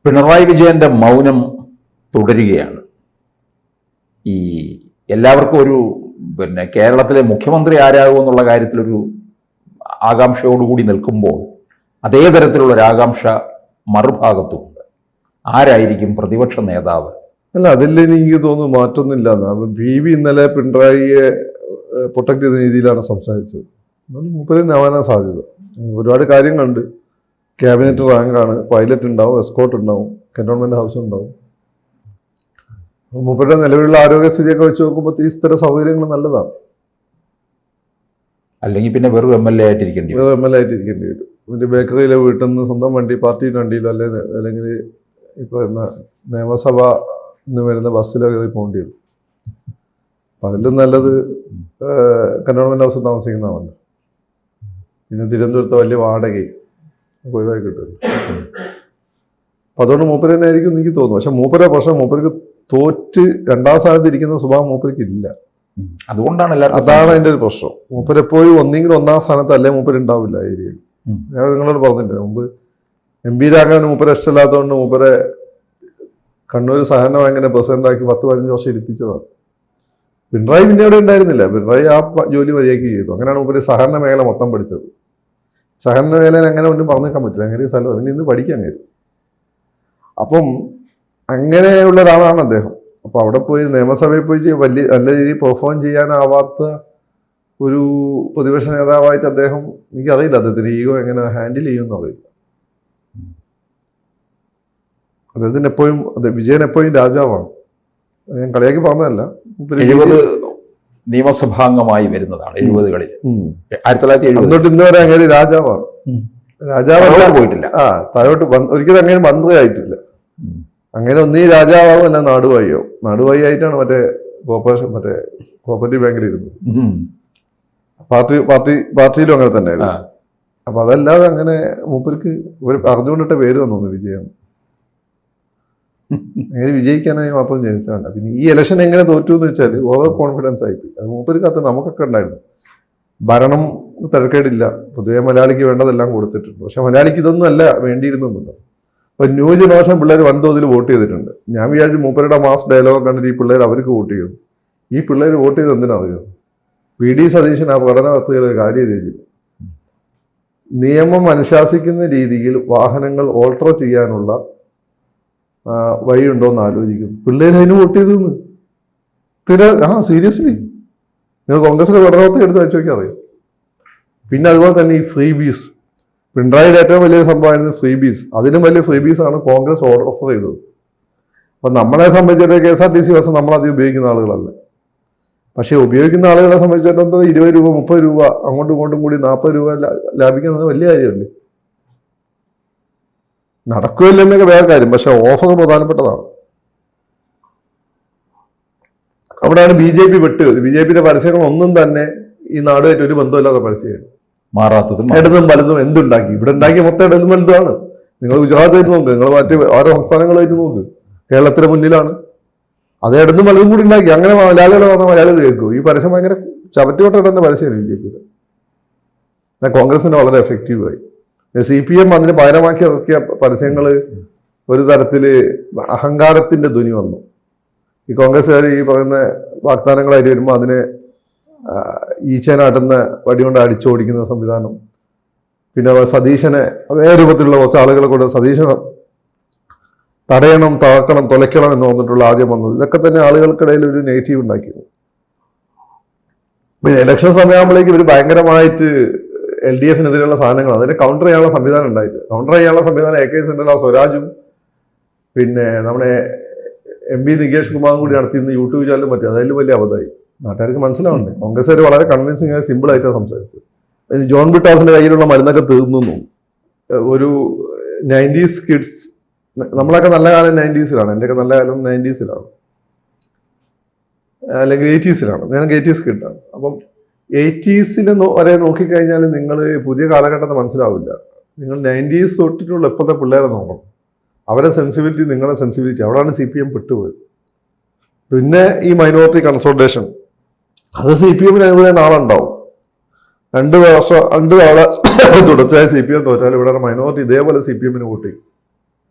പിണറായി വിജയന്റെ മൗനം തുടരുകയാണ്. ഈ എല്ലാവർക്കും ഒരു കേരളത്തിലെ മുഖ്യമന്ത്രി ആരാകും എന്നുള്ള കാര്യത്തിലൊരു ആകാംക്ഷയോടുകൂടി നിൽക്കുമ്പോൾ അതേ തരത്തിലുള്ള ഒരു ആകാംക്ഷ മറുഭാഗത്തുമുണ്ട്. ആരായിരിക്കും പ്രതിപക്ഷ നേതാവ്? അല്ല, അതിൽ എനിക്ക് തോന്നുന്നു മാറ്റമൊന്നുമില്ല. BB ഇന്നലെ പിണറായിയെ പ്രൊട്ടക്ട് ചെയ്ത രീതിയിലാണ് സംസാരിച്ചത്. മൂപ്പരും ആവാനാ സാധ്യത. ഒരുപാട് കാര്യങ്ങളുണ്ട്. ക്യാബിനറ്റ് റാങ്കാണ്, പൈലറ്റ് ഉണ്ടാവും, എസ്കോർട്ട് ഉണ്ടാവും, കന്റോൺമെന്റ് ഹൗസ് ഉണ്ടാവും. മൂപ്പരുടെ നിലവിലുള്ള ആരോഗ്യസ്ഥിതിയൊക്കെ വെച്ച് നോക്കുമ്പോൾ ഈ സ്ഥിര സൗകര്യങ്ങൾ നല്ലതാണ്. അല്ലെങ്കിൽ പിന്നെ വെറും MLA ആയിട്ടിരിക്കേണ്ടി വരും. ഇതിന്റെ ബേക്കറിയിലെ വീട്ടിൽ നിന്ന് സ്വന്തം വണ്ടി, പാർട്ടിയുടെ വണ്ടിയിലോ അല്ലെങ്കിൽ ഇപ്പൊ നിയമസഭ ഇന്ന് വരുന്ന ബസ്സിലോ കയറി പോകേണ്ടി വരും. അപ്പം അതിലും നല്ലത് കന്റോൺമെന്റ് ഹൗസിൽ താമസിക്കുന്നതാണല്ലോ. പിന്നെ തിരുവനന്തപുരത്തെ വലിയ വാടകയും ഒഴിവായി കിട്ടും. അപ്പം അതുകൊണ്ട് മൂപ്പര് തന്നെ ആയിരിക്കും എനിക്ക് തോന്നുന്നു. പക്ഷെ മൂപ്പർക്ക് തോറ്റ് രണ്ടാം സ്ഥാനത്ത് ഇരിക്കുന്ന സ്വഭാവം മൂപ്പർക്ക് ഇല്ല. അതുകൊണ്ടാണ് അതാണ് അതിന്റെ ഒരു പ്രശ്നം. മൂപ്പരെപ്പോഴും ഒന്നെങ്കിലും ഒന്നാം സ്ഥാനത്ത് അല്ലേ മൂപ്പര് ഉണ്ടാവില്ല ഏരിയയിൽ. ഞാൻ നിങ്ങളോട് പറഞ്ഞില്ലേ മുമ്പ്, MP രാഘവൻ മൂപ്പരെ ഇഷ്ടമില്ലാത്തതുകൊണ്ട് മൂപ്പരെ കണ്ണൂർ സഹകരണ ബാങ്കിന്റെ പ്രസിഡന്റാക്കി 10-15 വർഷം ഇരുത്തിച്ചതാണ്. പിണറായി പിന്നെ അവിടെ ഉണ്ടായിരുന്നില്ല. പിണറായി ആ ജോലി മതിയാക്കി ചെയ്തു. അങ്ങനെയാണ് മൂപ്പര് സഹകരണ മേഖല മൊത്തം പഠിച്ചത്. സഹകരണ മേഖലയിൽ അങ്ങനെ ഒന്നും പറഞ്ഞു നിൽക്കാൻ പറ്റില്ല. അങ്ങനെ സ്ഥലം അതിന് ഇന്ന് പഠിക്കാൻ കഴിയും. അപ്പം അങ്ങനെയുള്ള ഒരാളാണ് അദ്ദേഹം. അപ്പൊ അവിടെ പോയി നിയമസഭയിൽ പോയി നല്ല രീതിയിൽ പെർഫോം ചെയ്യാനാവാത്ത ഒരു പ്രതിപക്ഷ നേതാവായിട്ട് അദ്ദേഹം, എനിക്കറിയില്ല അദ്ദേഹത്തിന് ഈഗോ എങ്ങനെ ഹാൻഡിൽ ചെയ്യുമെന്ന് അറിയില്ല. അദ്ദേഹത്തിന് എപ്പോഴും വിജയൻ എപ്പോഴും രാജാവാണ്. ഞാൻ കളിയാക്കി പറഞ്ഞതല്ല. 70 നിയമസഭാംഗമായി വരുന്നതാണ് 70കളിൽ. 1970 ഇന്ന് വരെ അങ്ങനെ രാജാവാണ്. രാജാവ് പോയിട്ടില്ല. താഴോട്ട് ഒരിക്കലും അങ്ങനെ മന്ത്രിയായിട്ടില്ല. അങ്ങനെ ഒന്നീ രാജാവാകും അല്ല നാടുവായിയോ. നാടുവായി ആയിട്ടാണ് കോപ്പറേറ്റീവ് ബാങ്കിൽ ഇരുന്നത്. പാർട്ടിയിലും അങ്ങനെ തന്നെയായിരുന്നു. അപ്പൊ അതല്ലാതെ അങ്ങനെ മൂപ്പർക്ക് അറിഞ്ഞുകൊണ്ടിട്ട പേര് വന്നു വിജയം. അങ്ങനെ വിജയിക്കാനായി മാത്രം ജനിച്ചതാണ്. പിന്നെ ഈ ഇലക്ഷൻ എങ്ങനെ തോറ്റു എന്ന് വെച്ചാൽ ഓവർ കോൺഫിഡൻസ് ആയിപ്പോയി. അത് മൂപ്പർക്കകത്ത് നമുക്കൊക്കെ ഉണ്ടായിരുന്നു. ഭരണം തിരക്കേടില്ല, പൊതുവെ മലയാളിക്ക് വേണ്ടതെല്ലാം കൊടുത്തിട്ടുണ്ട്. പക്ഷെ മലയാളിക്ക് ഇതൊന്നും അല്ല വേണ്ടിയിരുന്നില്ല. അപ്പൊ ന്യൂ ജനറേഷൻ പിള്ളേർ വൻതോതിൽ വോട്ട് ചെയ്തിട്ടുണ്ട്. ഞാൻ വിചാരിച്ചു മൂപ്പരുടെ മാസ് ഡയലോഗ് കണ്ടിട്ട് ഈ പിള്ളേർ അവർക്ക് വോട്ട് ചെയ്യും. ഈ പിള്ളേർ വോട്ട് ചെയ്ത് എന്തിനറിയോ? VD സതീശൻ ആ പഠന പദ്ധതികളെ കാര്യം ചെയ്തില്ല. നിയമം അനുശാസിക്കുന്ന രീതിയിൽ വാഹനങ്ങൾ ഓൾട്ടർ ചെയ്യാനുള്ള വഴിയുണ്ടോ എന്ന് ആലോചിക്കും. പിള്ളേർ അതിന് വോട്ട് ചെയ്തെന്ന് സീരിയസ്ലി. നിങ്ങൾ കോൺഗ്രസിന്റെ പഠനത്തെ എടുത്ത് വെച്ച് നോക്കിയാൽ അറിയാം. പിന്നെ അതുപോലെ തന്നെ ഈ ഫ്രീ ബീസ്, പിണറായിയുടെ ഏറ്റവും വലിയ സംഭവമായിരുന്നു ഫ്രീ ബീസ്. അതിനും വലിയ ഫ്രീ ബീസ് ആണ് കോൺഗ്രസ് ഓഫർ ചെയ്തത്. അപ്പൊ നമ്മളെ സംബന്ധിച്ചിട്ട് KSRTC ബസ് നമ്മളധികം ഉപയോഗിക്കുന്ന ആളുകളല്ല. പക്ഷെ ഉപയോഗിക്കുന്ന ആളുകളെ സംബന്ധിച്ചിടത്തോളം 20 രൂപ 30 രൂപ അങ്ങോട്ടും ഇങ്ങോട്ടും കൂടി 40 രൂപ ലാഭിക്കുന്നത് വലിയ കാര്യമല്ലേ. നടക്കുകയില്ലെന്നൊക്കെ വേറെ കാര്യം, പക്ഷെ ഓഫർ പ്രധാനപ്പെട്ടതാണ്. അവിടെയാണ് BJP വിട്ടുപോയത്. BJPയുടെ പരസ്യങ്ങൾ ഒന്നും തന്നെ ഈ നാടുമായിട്ട് ഒരു ബന്ധമില്ലാത്ത പരസ്യമാണ്. മാറാത്തതും ഇടതും വലതും എന്തുണ്ടാക്കി ഇവിടെ ഉണ്ടാക്കിയ മൊത്തം ഇടതും വലുതാണ്. നിങ്ങൾ ഗുജറാത്തായിട്ട് നോക്ക്, നിങ്ങൾ മറ്റ് ഓരോ സംസ്ഥാനങ്ങളായിട്ട് നോക്ക്, കേരളത്തിന് മുന്നിലാണ്. അത് ഇടതും വലതും കൂടി ഉണ്ടാക്കി. അങ്ങനെ മലയാളികളെ വന്ന മലയാളികൾ കേൾക്കും. ഈ പരസ്യം ഭയങ്കര ചവറ്റുകൊട്ടിടുന്ന പരസ്യമാണ് BJP. കോൺഗ്രസിന് വളരെ എഫക്റ്റീവായി. CPM അതിന് പകരമാക്കി ഇറക്കിയ പരസ്യങ്ങൾ ഒരു തരത്തില് അഹങ്കാരത്തിന്റെ ധ്വനി വന്നു. ഈ കോൺഗ്രസ്സുകാർ ഈ പറയുന്ന വാഗ്ദാനങ്ങളായിട്ട് വരുമ്പോൾ അതിനെ ഈച്ചനാട്ടുന്ന വടി കൊണ്ട് അടിച്ചോടിക്കുന്ന സംവിധാനം. പിന്നെ സതീശനെ അതേ രൂപത്തിലുള്ള കുറച്ച് ആളുകളെ കൊണ്ട് സതീശനെ തടയണം, തകർക്കണം, തുലയ്ക്കണം എന്ന് പറഞ്ഞിട്ടുള്ള ആദ്യം വന്നത്. ഇതൊക്കെ തന്നെ ആളുകൾക്കിടയിൽ ഒരു നെഗറ്റീവ് ഉണ്ടാക്കിയിരുന്നു. പിന്നെ ഇലക്ഷൻ സമയമാകുമ്പോഴേക്ക് ഇവർ ഭയങ്കരമായിട്ട് LDFനെതിരെയുള്ള സാധനങ്ങൾ അതിനെ കൗണ്ടർ ചെയ്യാനുള്ള സംവിധാനം ഉണ്ടായിട്ട്. കൗണ്ടർ ചെയ്യാനുള്ള സംവിധാനം AK സെന്ററിൽ സ്വരാജും പിന്നെ നമ്മുടെ MP നികേഷ് കുമാറും കൂടി നടത്തിയിരുന്ന യൂട്യൂബ് ചാനലും പറ്റും. അതിലും വലിയ അബദ്ധമായി. നാട്ടുകാർക്ക് മനസ്സിലാവുന്നുണ്ട്. കോൺഗ്രസ്സുകാർ വളരെ കൺവിൻസിംഗ് ആയി സിമ്പിൾ ആയിട്ടാണ് സംസാരിച്ചത്. ജോൺ ബ്രിട്ടാസിന്റെ കയ്യിലുള്ള മരുന്നൊക്കെ തീർന്നു. ഒരു 90s കിഡ്സ്, നമ്മളൊക്കെ നല്ല കാലം 90siലാണ്. എൻ്റെയൊക്കെ നല്ല കാലം 90siലാണ്, അല്ലെങ്കിൽ 80siലാണ്. ഞാൻ 80s കിഡാണ്. അപ്പം 80s വരെ നോക്കിക്കഴിഞ്ഞാൽ നിങ്ങൾ പുതിയ കാലഘട്ടത്തെ മനസ്സിലാവില്ല. നിങ്ങൾ 90s തൊട്ടിട്ടുള്ള ഇപ്പോഴത്തെ പിള്ളേരെ നോക്കണം. അവരുടെ സെൻസിബിലിറ്റി നിങ്ങളുടെ സെൻസിബിലിറ്റി, അവിടെയാണ് CPM പെട്ടുപോയത്. പിന്നെ ഈ മൈനോറിറ്റി കൺസോൾട്ടേഷൻ, അത് CPM അനുകൂല നാളുണ്ടാവും. 2 തവണ തുടർച്ചയായി CPM തോറ്റാൽ ഇവിടെ മൈനോറിറ്റി ഇതേപോലെ CPM വോട്ട് ചെയ്യും.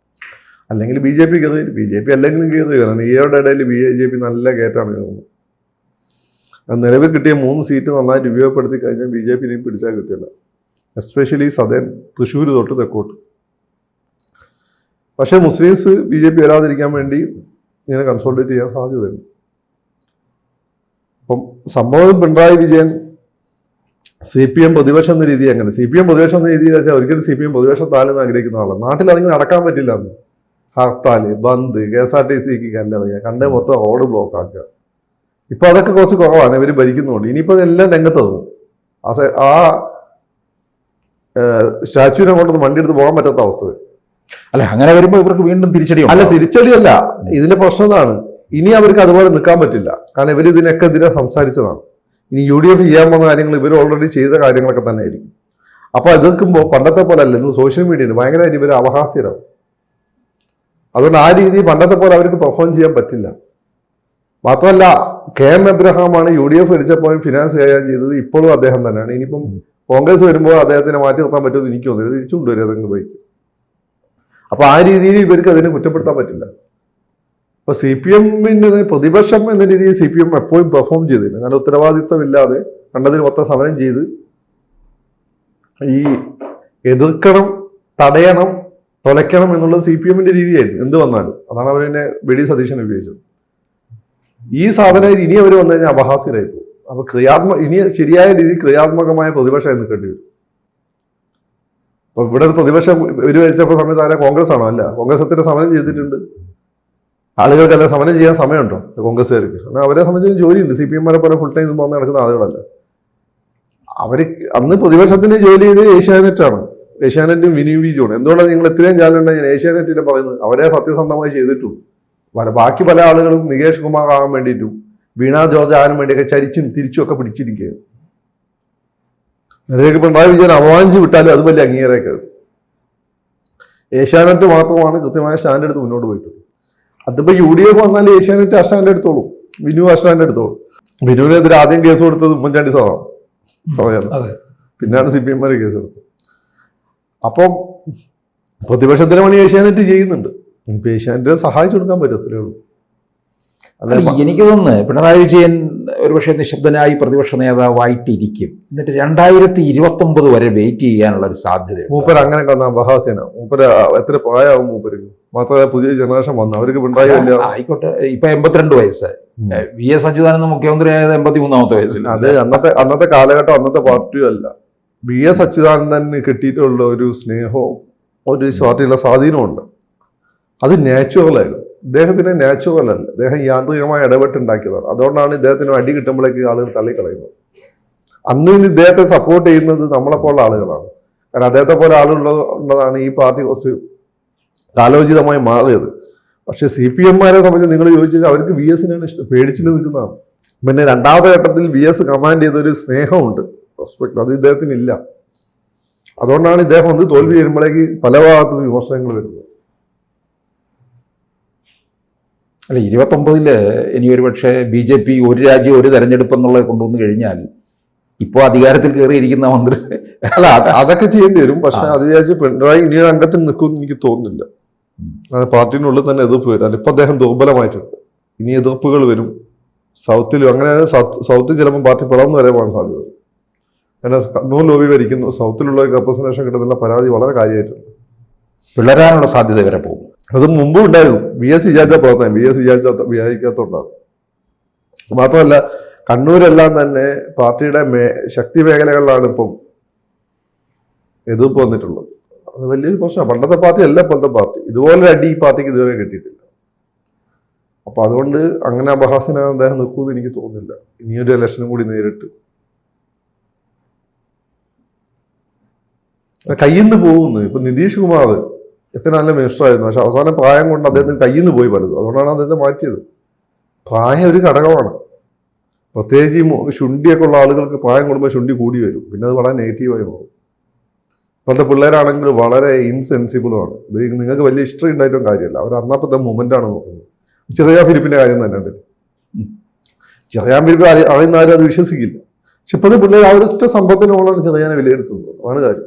അല്ലെങ്കിൽ ബി ജെ പി കയറി, ബി ജെ പി അല്ലെങ്കിലും കയറി. കാരണം ഈയുടെ ഇടയിൽ ബി ജെ പി നല്ല കയറ്റാണ് തോന്നുന്നത്. നിലവിൽ കിട്ടിയ 3 സീറ്റ് നന്നായിട്ട് ഉപയോഗപ്പെടുത്തി കഴിഞ്ഞാൽ ബി ജെ പി ഇനിയും പിടിച്ചാൽ കിട്ടില്ല. എസ്പെഷ്യലി സദേൺ, തൃശ്ശൂർ തൊട്ട് തെക്കോട്ട്. പക്ഷേ മുസ്ലിംസ് ബി ജെ പി വരാതിരിക്കാൻ വേണ്ടി ഇങ്ങനെ കൺസോൾട്ടേറ്റ് ചെയ്യാൻ സാധ്യതയുണ്ട്. അപ്പം സംഭവം പിണറായി വിജയൻ CPM പ്രതിപക്ഷം എന്ന രീതി അങ്ങനെ. CPM പ്രതിപക്ഷം എന്ന രീതി വെച്ചാൽ ഒരിക്കലും CPM പ്രതിപക്ഷത്താലെന്ന് ആഗ്രഹിക്കുന്ന ആളാണ്. നാട്ടിൽ അതിന് നടക്കാൻ പറ്റില്ല എന്ന്. ഹർത്താല്, ബന്ദ്, KSRTCക്ക് കല്ലറിയുക, കണ്ടേ മൊത്തം റോഡ് ബ്ലോക്ക് ആക്കുക. ഇപ്പൊ അതൊക്കെ കുറച്ച് കുറവാണ്, ഇവർ ഭരിക്കുന്നുണ്ട്. ഇനിയിപ്പോ എല്ലാം രംഗത്ത് പോകും. ആ സ്റ്റാച്യൂനെ കൊണ്ടൊന്ന് വണ്ടി എടുത്ത് പോകാൻ പറ്റാത്ത അവസ്ഥ വരും. അല്ല, അങ്ങനെ വരുമ്പോൾ ഇവർക്ക് വീണ്ടും തിരിച്ചടി. അല്ല, തിരിച്ചടിയല്ല, ഇതിന്റെ പ്രശ്നം ഇതാണ്. ഇനി അവർക്ക് അതുപോലെ നിൽക്കാൻ പറ്റില്ല. കാരണം ഇവർ ഇതിനൊക്കെ എതിരെ സംസാരിച്ചതാണ്. ഇനി UDF ചെയ്യാൻ പോകുന്ന കാര്യങ്ങൾ ഇവർ ഓൾറെഡി ചെയ്ത കാര്യങ്ങളൊക്കെ തന്നെ ആയിരിക്കും. അപ്പൊ എതിർക്കുമ്പോൾ പണ്ടത്തെ പോലെ അല്ല, ഇന്ന് സോഷ്യൽ മീഡിയയിൽ ഭയങ്കരമായിട്ട് ഇവർ അപഹാസ്യരാകും. അതുകൊണ്ട് ആ രീതി പണ്ടത്തെ പോലെ അവർക്ക് പെർഫോം ചെയ്യാൻ പറ്റില്ല. മാത്രമല്ല, KM എബ്രഹാമാണ് UDF ഭരിച്ചപ്പോൾ ഫിനാൻസ് കൈകാര്യം ചെയ്തത്. ഇപ്പോഴും അദ്ദേഹം തന്നെയാണ്. ഇനിയിപ്പം കോൺഗ്രസ് വരുമ്പോൾ അദ്ദേഹത്തിനെ മാറ്റി നിർത്താൻ പറ്റുമെന്ന് എനിക്ക് തോന്നുന്നത്. തിരിച്ചു കൊണ്ടുവരും അതെങ്കിൽ പോയി. അപ്പൊ ആ രീതിയിൽ ഇവർക്ക് അതിനെ കുറ്റപ്പെടുത്താൻ പറ്റില്ല. അപ്പൊ CPMന്റെ പ്രതിപക്ഷം എന്ന രീതിയിൽ CPM എപ്പോഴും പെർഫോം ചെയ്തില്ല. കാരണം ഉത്തരവാദിത്വമില്ലാതെ കണ്ടതിന് മൊത്തം സമരം ചെയ്ത് ഈ എതിർക്കണം, തടയണം, തൊലയ്ക്കണം എന്നുള്ളത് CPMന്റെ രീതിയായിരുന്നു. എന്ത് വന്നാലും അതാണ് അവരെന്നെ BD സതീശൻ ഉപയോഗിച്ചത്. ഈ സാധനം ഇനി അവർ വന്നു കഴിഞ്ഞാൽ അപഹാസ്യരായി പോകും. അപ്പൊ ഇനി ശരിയായ രീതിയിൽ ക്രിയാത്മകമായ പ്രതിപക്ഷമായി നിൽക്കേണ്ടി വരും. അപ്പൊ ഇവിടെ പ്രതിപക്ഷം ഒരു ഭരിച്ചപ്പോൾ സമയത്ത് ആരാ? കോൺഗ്രസ് ആണോ? അല്ല, കോൺഗ്രസത്തിന്റെ സമരം ചെയ്തിട്ടുണ്ട്. ആളുകൾക്കല്ല സമരം ചെയ്യാൻ സമയമുണ്ടോ കോൺഗ്രസ്സുകാർക്ക്? എന്നാൽ അവരെ സംബന്ധിച്ച് ജോലിയുണ്ട്. CPMമാരെ പോലെ ഫുൾ ടൈം പോകുന്ന നടക്കുന്ന ആളുകളല്ല. അവർ അന്ന് പ്രതിപക്ഷത്തിന് ജോലി ചെയ്ത് ഏഷ്യാനെറ്റാണ്. ഏഷ്യാനെറ്റും വിനിയോഗമാണ്. എന്തുകൊണ്ടാണ് നിങ്ങൾ ഇത്രയും ചാനലുണ്ടെങ്കിൽ ഞാൻ ഏഷ്യാനെറ്റിനെ പറയുന്നത്? അവരെ സത്യസന്ധമായി ചെയ്തിട്ടുണ്ട്. ബാക്കി പല ആളുകളും നികേഷ് കുമാർ ആകാൻ വേണ്ടിയിട്ടും വീണ ജോർജ് ആകാൻ വേണ്ടിയൊക്കെ ചരിച്ചും തിരിച്ചും ഒക്കെ പിടിച്ചിരിക്കുകയാണ്. അതിലേക്ക് പിണറായി വിജയൻ അപമാനിച്ച് വിട്ടാലും അത് വലിയ അംഗീകാരമൊക്കെ. ഏഷ്യാനെറ്റ് മാത്രമാണ് കൃത്യമായ സ്റ്റാൻഡ് എടുത്ത് മുന്നോട്ട് പോയിട്ടുള്ളത്. അതിപ്പോ UDF വന്നാൽ ഏഷ്യാനെറ്റ് ആ സ്റ്റാൻഡ് എടുത്തോളൂ, വിനു ആ സ്റ്റാൻഡ് എടുത്തോളൂ. വിനുവിനെതിരെ ആദ്യം കേസ് കൊടുത്തത് ഉമ്മൻചാണ്ടി സാറാണ് പറയാറ്. പിന്നാണ് CPMമാര് കേസ് കൊടുത്തത്. അപ്പം പ്രതിപക്ഷത്തിന് പണി ഏഷ്യാനെറ്റ് ചെയ്യുന്നുണ്ട്. ഇപ്പൊ ഏഷ്യാനെറ്റിനെ സഹായിച്ചു കൊടുക്കാൻ പറ്റത്തില്ലേ ഉള്ളൂ. എനിക്ക് തോന്നുന്നു പിണറായി വിജയൻ ഒരുപക്ഷെ നിശബ്ദനായി പ്രതിപക്ഷ നേതാവായിട്ടിരിക്കും. എന്നിട്ട് 2029 വരെ വെയിറ്റ് ചെയ്യാനുള്ള ഒരു സാധ്യതയുണ്ട്. മൂപ്പർ അങ്ങനെ വന്ന ബഹാസ്യനാണ്. മൂപ്പര് എത്ര പ്രായമാവും മൂപ്പർക്ക്? മാത്രമല്ല പുതിയ ജനറേഷൻ വന്നു, അവർക്ക് പിണറായി ആയിക്കോട്ടെ. ഇപ്പൊ 82 വയസ്സ്. VS അച്യുതാനന്ദൻ മുഖ്യമന്ത്രി ആയത് 83ാമത്തെ വയസ്സിൽ. അത് അന്നത്തെ കാലഘട്ടം, അന്നത്തെ പാർട്ടിയും അല്ല. VS അച്യുതാനന്ദന് കിട്ടിയിട്ടുള്ള ഒരു സ്നേഹവും ഒരു പാർട്ടിയുള്ള സ്വാധീനമുണ്ട്. അത് നാച്ചുറലായിരുന്നു. ഇദ്ദേഹത്തിന് നാച്ചുറൽ അല്ല, അദ്ദേഹം യാന്ത്രികമായി ഇടപെട്ടുണ്ടാക്കിയതാണ്. അതുകൊണ്ടാണ് ഇദ്ദേഹത്തിന് അടി കിട്ടുമ്പോഴേക്ക് ആളുകൾ തള്ളിക്കളയുന്നത്. അന്ന് ഇദ്ദേഹത്തെ സപ്പോർട്ട് ചെയ്യുന്നത് നമ്മളെപ്പോലുള്ള ആളുകളാണ്. കാരണം അദ്ദേഹത്തെ പോലെ ആളുള്ളതാണ് ഈ പാർട്ടി കുറച്ച് കാലോചിതമായി മാറിയത്. പക്ഷെ CPMമാരെ സംബന്ധിച്ച് നിങ്ങൾ ചോദിച്ചാൽ അവർക്ക് VSനാണ് ഇഷ്ടം, പേടിച്ചിട്ട് നിൽക്കുന്നതാണ്. പിന്നെ രണ്ടാമത്തെ ഘട്ടത്തിൽ VS കമാൻഡ് ചെയ്തൊരു സ്നേഹമുണ്ട്, റെസ്പെക്ട്, അത് ഇദ്ദേഹത്തിനില്ല. അതുകൊണ്ടാണ് ഇദ്ദേഹം ഒന്ന് തോൽവി വരുമ്പോഴേക്ക് പല ഭാഗത്തും വിമർശനങ്ങൾ വരുന്നത്. അല്ല, 29 ഇനി ഒരുപക്ഷെ BJP ഒരു രാജ്യം ഒരു തെരഞ്ഞെടുപ്പ് എന്നുള്ളത് കൊണ്ടുവന്നു കഴിഞ്ഞാൽ ഇപ്പോൾ അധികാരത്തിൽ കയറിയിരിക്കുന്ന മന്ത്രി അല്ല അതൊക്കെ ചെയ്യേണ്ടി വരും. പക്ഷെ അത് വിചാരിച്ച് പിണറായി ഇനി അംഗത്തിൽ നിൽക്കുമെന്ന് എനിക്ക് തോന്നുന്നില്ല. പാർട്ടിനുള്ളിൽ തന്നെ എതിർപ്പ് വരും. അതിപ്പോൾ അദ്ദേഹം ദുർബലമായിട്ടുണ്ട്. ഇനി എതിർപ്പുകൾ വരും. സൗത്തിലും അങ്ങനെയാണ്. സൗത്തിൽ ചിലപ്പോൾ പാർട്ടി പിളർന്നു വരെ പോകാൻ സാധ്യത. കാരണം കണ്ണൂർ ലോബി ഭരിക്കുന്നു, സൗത്തിലുള്ള റെപ്രസെന്റേഷൻ കിട്ടുന്ന പരാതി വളരെ കാര്യമായിട്ടുണ്ട്. പിളരാനുള്ള സാധ്യത വരെ പോകും. അത് മുമ്പും ഉണ്ടായിരുന്നു. VS വിചാരിച്ച പ്രവർത്തനം VS വിചാരിക്കാത്തോണ്ടാണ്. മാത്രമല്ല കണ്ണൂരെല്ലാം തന്നെ പാർട്ടിയുടെ ശക്തി മേഖലകളിലാണ് ഇപ്പം എതിർപ്പ് വന്നിട്ടുള്ളത്. അത് വലിയൊരു പ്രശ്നമാണ്. പണ്ടത്തെ പാർട്ടി അല്ല ഇപ്പോഴത്തെ പാർട്ടി. ഇതുപോലെ അടി ഈ പാർട്ടിക്ക് ഇതുവരെ കിട്ടിയിട്ടില്ല. അപ്പൊ അതുകൊണ്ട് അങ്ങനെ അപഹാസ്യനായ അദ്ദേഹം നിൽക്കുമെന്ന് എനിക്ക് തോന്നുന്നില്ല. ഇനിയൊരു ഇലക്ഷനും കൂടി നേരിട്ട് കയ്യിൽ നിന്ന് പോകുന്നു. ഇപ്പൊ നിതീഷ് കുമാർ എത്ര നല്ല മിനിസ്റ്റർ ആയിരുന്നു. പക്ഷെ അവസാനം പ്രായം കൊണ്ട് അദ്ദേഹത്തിന് കയ്യിൽ നിന്ന് പോയി പലതും. അതുകൊണ്ടാണ് അദ്ദേഹത്തെ മാറ്റിയത്. പ്രായം ഒരു ഘടകമാണ്. പ്രത്യേകിച്ച് ഈ ശുണ്ടിയൊക്കെ ഉള്ള ആളുകൾക്ക് പ്രായം കൂടുമ്പോൾ ശുണ്ടി കൂടി വരും. പിന്നെ അത് വളരെ നെഗറ്റീവായി പോകും. ഇപ്പോഴത്തെ പിള്ളേരാണെങ്കിൽ വളരെ ഇൻസെൻസിബിളുമാണ്. നിങ്ങൾക്ക് വലിയ ഹിസ്റ്ററി ഉണ്ടായിട്ടും കാര്യമല്ല. അവർ അന്നപ്പത്തെ മൊമെന്റാണ് നോക്കുന്നത്. ചെറിയ ഫിലിപ്പിന്റെ കാര്യം തന്നെ ഉണ്ട്. ചെറിയാൻ ഫിലിപ്പ് അറിയുന്ന ആരും അത് വിശ്വസിക്കില്ല. പക്ഷെ ഇപ്പോഴത്തെ പിള്ളേർ അവരുടെ സംഭവത്തിനോടാണ് ചെറിയാനെ വിലയിരുത്തുന്നത്. അതാണ് കാര്യം.